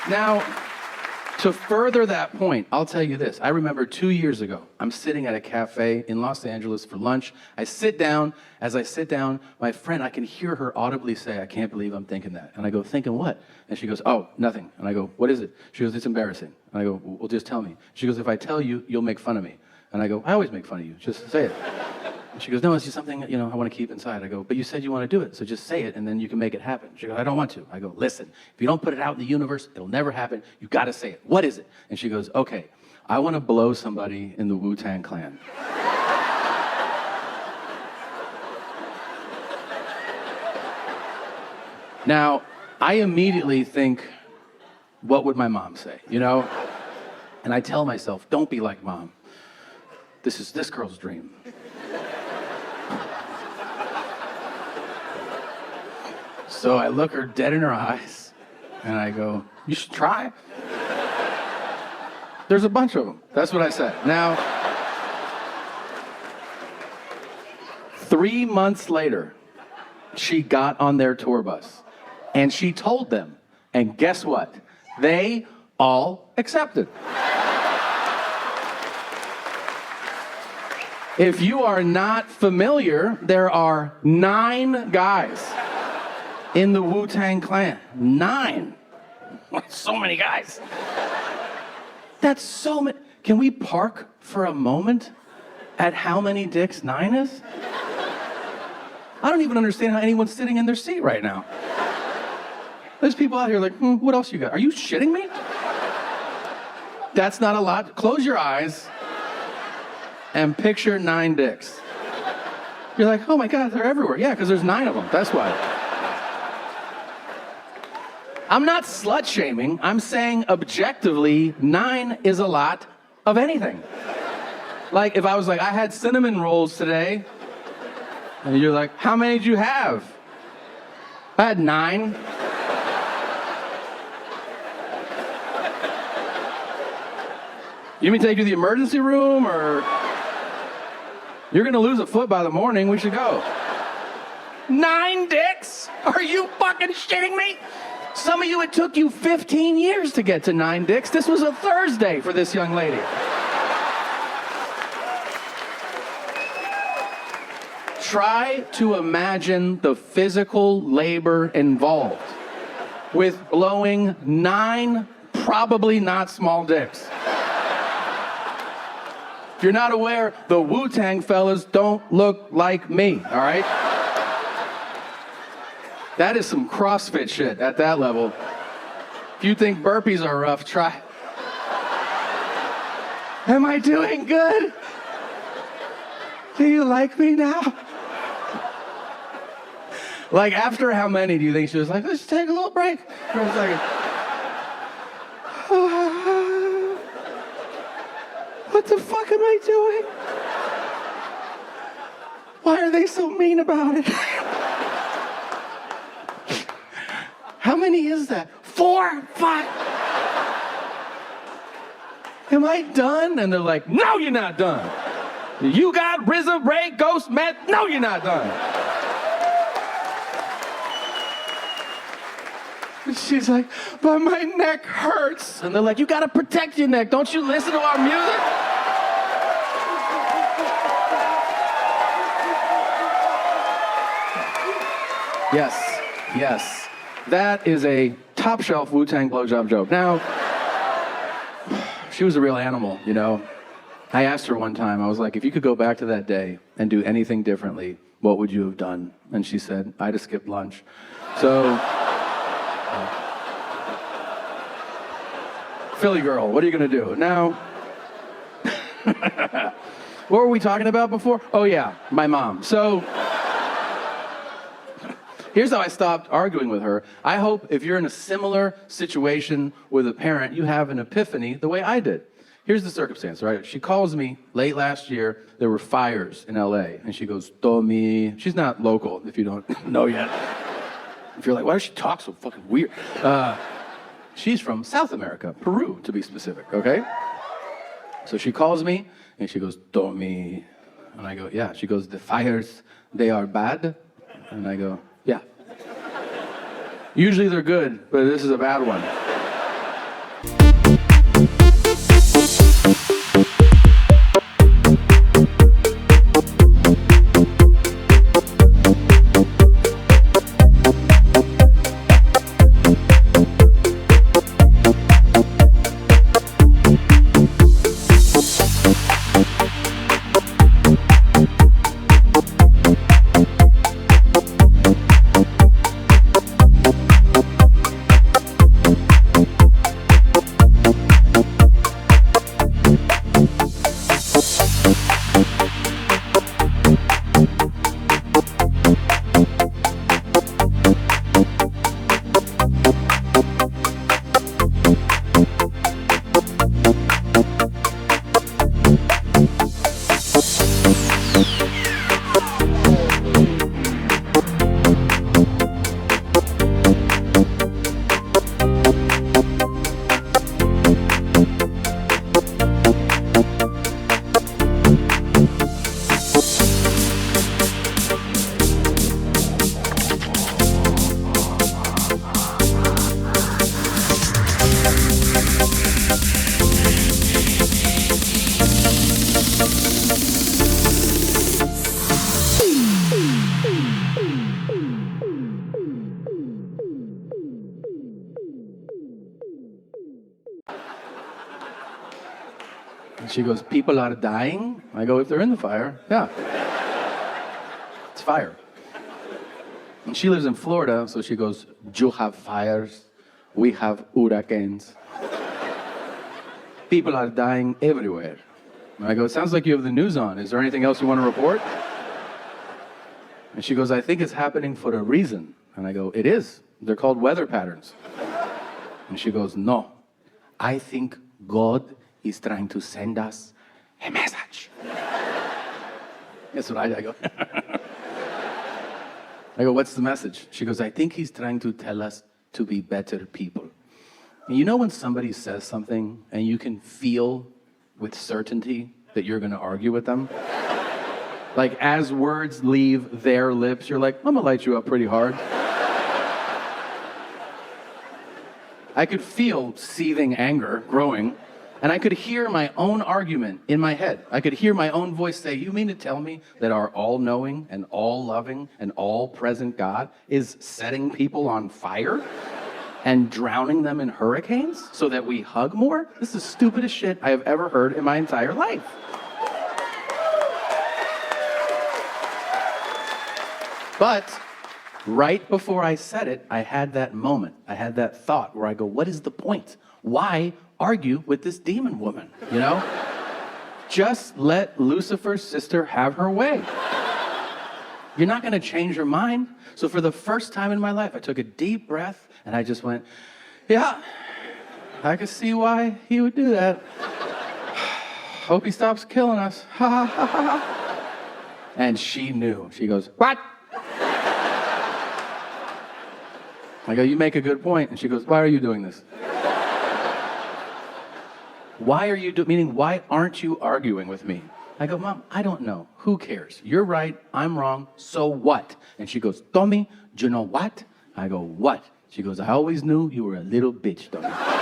Now, to further that point, I'll tell you this. I remember 2 years ago, I'm sitting at a cafe in Los Angeles for lunch. I sit down. As I sit down, my friend, I can hear her audibly say, I can't believe I'm thinking that. And I go, thinking what? And she goes, oh, nothing. And I go, what is it? She goes, it's embarrassing. And I go, well, just tell me. She goes, if I tell you, you'll make fun of me. And I go, I always make fun of you. Just say it. And she goes, no, it's just something, I want to keep inside. I go, but you said you want to do it, so just say it, and then you can make it happen. She goes, I don't want to. I go, listen, if you don't put it out in the universe, it'll never happen. You got to say it. What is it? And she goes, okay, I want to blow somebody in the Wu-Tang Clan. Now, I immediately think, what would my mom say, And I tell myself, don't be like mom. This is this girl's dream. So I look her dead in her eyes, and I go, you should try. There's a bunch of them. That's what I said. Now, 3 months later, she got on their tour bus, and she told them, and guess what? They all accepted. If you are not familiar, there are 9 guys in the Wu-Tang Clan. 9. So many guys. That's so many. Can we park for a moment at how many dicks 9 is? I don't even understand how anyone's sitting in their seat right now. There's people out here like, what else you got? Are you shitting me? That's not a lot. Close your eyes and picture 9 dicks. You're like, oh my God, they're everywhere. Yeah, because there's 9 of them. That's why. I'm not slut shaming. I'm saying objectively, 9 is a lot of anything. Like if I was like, I had cinnamon rolls today, and you're like, how many did you have? I had 9. You mean take you to the emergency room, or you're gonna lose a foot by the morning? We should go. 9 dicks? Are you fucking shitting me? Some of you, it took you 15 years to get to 9 dicks. This was a Thursday for this young lady. Try to imagine the physical labor involved with blowing 9 probably not small dicks. If you're not aware, the Wu-Tang fellas don't look like me, all right? That is some CrossFit shit at that level. If you think burpees are rough, try. Am I doing good? Do you like me now? Like, after how many do you think she was like, let's take a little break for a second? What the fuck am I doing? Why are they so mean about it? How many is that? 4? 5? Am I done? And they're like, no, you're not done. You got RZA, Ray, Ghost, Meth? No, you're not done. And she's like, but my neck hurts. And they're like, you gotta protect your neck. Don't you listen to our music? Yes, yes. That is a top shelf Wu-Tang blowjob joke. Now, she was a real animal, I asked her one time, I was like, if you could go back to that day and do anything differently, what would you have done? And she said, I'd have skipped lunch. So, Philly girl, what are you gonna do? Now, what were we talking about before? Oh yeah, my mom. So, here's how I stopped arguing with her. I hope if you're in a similar situation with a parent, you have an epiphany the way I did. Here's the circumstance, right? She calls me late last year. There were fires in LA. And she goes, Tommy. She's not local, if you don't know yet. If you're like, why does she talk so fucking weird? She's from South America, Peru, to be specific, okay? So she calls me, and she goes, Tommy. And I go, yeah. She goes, the fires, they are bad? And I go, yeah. Usually they're good, but this is a bad one. And she goes, people are dying? I go, if they're in the fire, yeah. It's fire. And she lives in Florida, so she goes, you have fires, we have hurricanes. People are dying everywhere. And I go, it sounds like you have the news on. Is there anything else you want to report? And she goes, I think it's happening for a reason. And I go, it is. They're called weather patterns. And she goes, no, I think God is trying to send us a message. That's what I go. I go, what's the message? She goes, I think he's trying to tell us to be better people. And you know when somebody says something and you can feel with certainty that you're going to argue with them? Like as words leave their lips, you're like, I'm going to light you up pretty hard. I could feel seething anger growing, and I could hear my own argument in my head. I could hear my own voice say, you mean to tell me that our all-knowing and all-loving and all-present God is setting people on fire and drowning them in hurricanes so that we hug more? This is the stupidest shit I have ever heard in my entire life. But right before I said it, I had that moment. I had that thought where I go, what is the point? Why argue with this demon woman, you know? Just let Lucifer's sister have her way. You're not gonna change her mind. So for the first time in my life, I took a deep breath and I just went, yeah, I can see why he would do that. Hope he stops killing us. And she knew. She goes, what? I go, you make a good point. And she goes, why are you doing this? Why are you meaning why aren't you arguing with me? I go, Mom, I don't know. Who cares? You're right, I'm wrong, so what? And she goes, Tommy, do you know what? I go, what? She goes, I always knew you were a little bitch, Tommy.